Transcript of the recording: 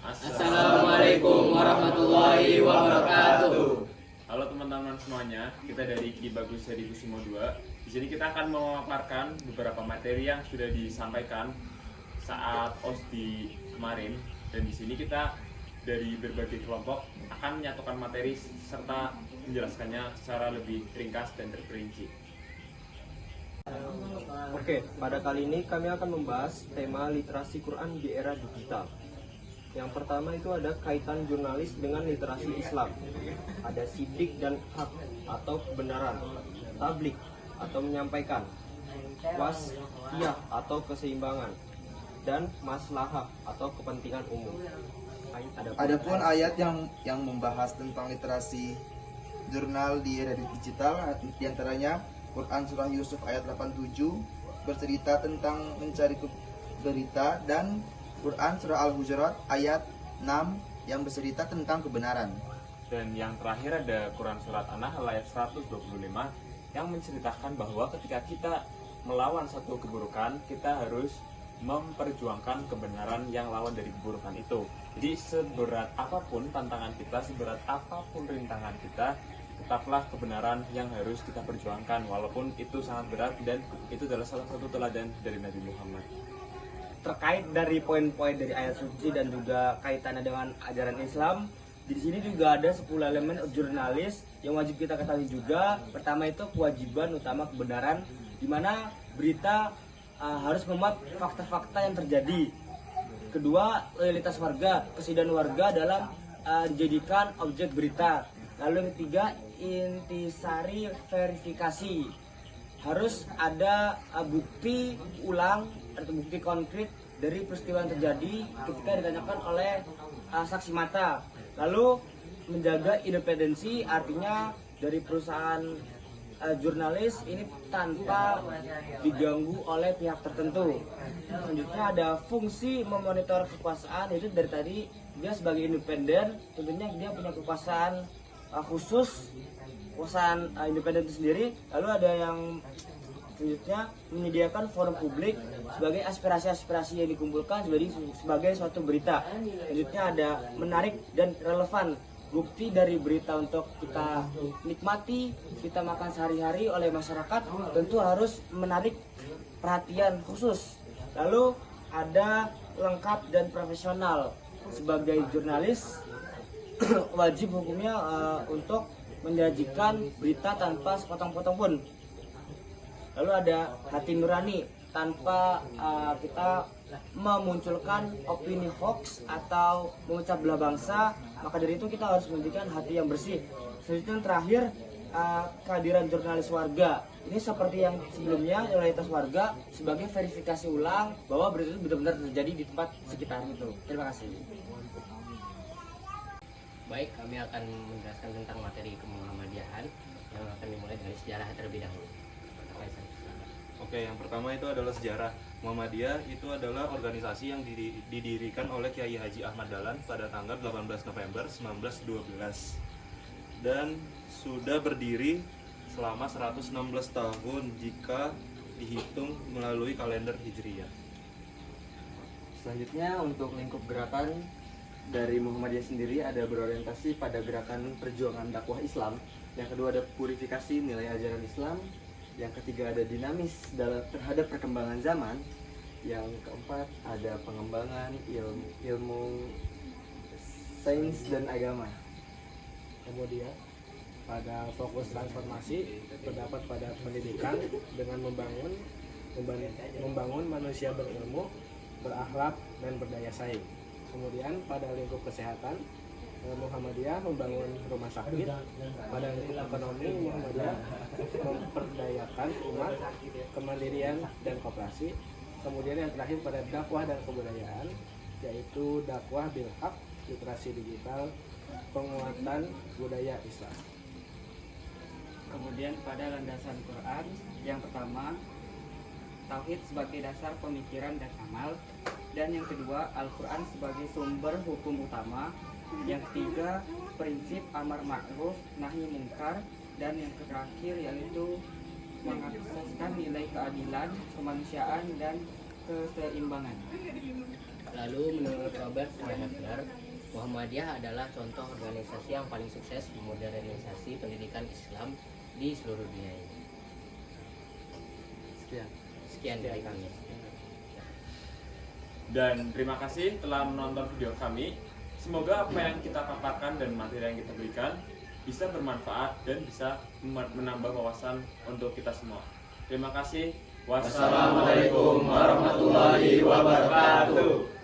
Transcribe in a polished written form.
Assalamualaikum warahmatullahi wabarakatuh. Halo teman-teman semuanya, kita dari Ki Bagus Hadi Kusimo 2. Di sini kita akan memaparkan beberapa materi yang sudah disampaikan saat OSDI kemarin, dan di sini kita dari berbagai kelompok akan menyatukan materi serta menjelaskannya secara lebih ringkas dan terperinci. Oke, pada kali ini kami akan membahas tema literasi Quran di era digital. Yang pertama itu ada kaitan jurnalis dengan literasi Islam. Ada sidik dan hak atau kebenaran, tablik atau menyampaikan, wasiyah atau keseimbangan, dan maslahah atau kepentingan umum. Adapun ayat yang membahas tentang literasi jurnal di era digital, diantaranya Quran Surah Yusuf ayat 87 bercerita tentang mencari berita, dan Quran Surah Al-Hujurat ayat 6 yang bercerita tentang kebenaran. Dan yang terakhir ada Quran Surat An-Nahl ayat 125 yang menceritakan bahwa ketika kita melawan satu keburukan, kita harus memperjuangkan kebenaran yang lawan dari keburukan itu. Jadi seberat apapun tantangan kita, seberat apapun rintangan kita, tetaplah kebenaran yang harus kita perjuangkan, walaupun itu sangat berat, dan itu adalah salah satu teladan dari Nabi Muhammad. Terkait dari poin-poin dari ayat suci dan juga kaitannya dengan ajaran Islam, di sini juga ada 10 elemen jurnalis yang wajib kita ketahui juga. Pertama itu kewajiban utama kebenaran, di mana berita harus memuat fakta-fakta yang terjadi. Kedua, loyalitas warga, kesediaan warga dalam dijadikan objek berita. Lalu yang ketiga, intisari verifikasi. Harus ada bukti ulang atau bukti konkret dari peristiwa yang terjadi ketika ditanyakan oleh saksi mata. Lalu menjaga independensi, artinya dari perusahaan jurnalis ini tanpa diganggu oleh pihak tertentu. Selanjutnya ada fungsi memonitor kekuasaan, itu dari tadi dia sebagai independen, tentunya dia punya kekuasaan khusus, kekuasaan independen itu sendiri. Lalu ada yang selanjutnya menyediakan forum publik sebagai aspirasi-aspirasi yang dikumpulkan sebagai suatu berita. Selanjutnya ada menarik dan relevan, bukti dari berita untuk kita nikmati, kita makan sehari-hari oleh masyarakat, tentu harus menarik perhatian khusus. Lalu ada lengkap dan profesional. Sebagai jurnalis wajib hukumnya untuk menyajikan berita tanpa sepotong-potong pun. Lalu ada hati nurani, tanpa kita memunculkan opini hoax atau memecah belah bangsa, maka dari itu kita harus memiliki hati yang bersih. Selanjutnya yang terakhir, kehadiran jurnalis warga. Ini seperti yang sebelumnya, loyalitas warga sebagai verifikasi ulang bahwa berita itu benar-benar terjadi di tempat sekitar itu. Terima kasih. Baik, kami akan menjelaskan tentang materi kemuhammadiyahan yang akan dimulai dari sejarah terlebih dahulu. Oke, yang pertama itu adalah sejarah. Muhammadiyah itu adalah organisasi yang didirikan oleh Kiai Haji Ahmad Dahlan pada tanggal 18 November 1912 dan sudah berdiri selama 116 tahun jika dihitung melalui kalender Hijriyah. Selanjutnya untuk lingkup gerakan dari Muhammadiyah sendiri ada berorientasi pada gerakan perjuangan dakwah Islam. Yang kedua ada purifikasi nilai ajaran Islam. Yang ketiga ada dinamis terhadap perkembangan zaman. Yang keempat ada pengembangan ilmu sains dan agama. Kemudian pada fokus transformasi terdapat pada pendidikan dengan membangun manusia berilmu, berakhlak dan berdaya saing. Kemudian pada lingkup kesehatan, Muhammadiyah membangun rumah sakit. Pada lingkup ekonomi, Muhammadiyah memperdayakan umat, kemandirian dan koperasi. Kemudian yang terakhir pada dakwah dan kebudayaan, yaitu dakwah bil haq, literasi digital, penguatan budaya Islam. Kemudian pada landasan Quran, yang pertama tauhid sebagai dasar pemikiran dan amal, dan yang kedua Al-Quran sebagai sumber hukum utama, yang ketiga prinsip amar ma'ruf nahi mungkar, dan yang terakhir yaitu mengakseskan nilai keadilan, kemanusiaan dan keseimbangan. Lalu menurut Robert Hefner, Muhammadiyah adalah contoh organisasi yang paling sukses memodernisasi pendidikan Islam di seluruh dunia ini. Sekian dari kami. Dan terima kasih telah menonton video kami. Semoga apa yang kita paparkan dan materi yang kita berikan bisa bermanfaat dan bisa menambah wawasan untuk kita semua. Terima kasih. Wassalamualaikum warahmatullahi wabarakatuh.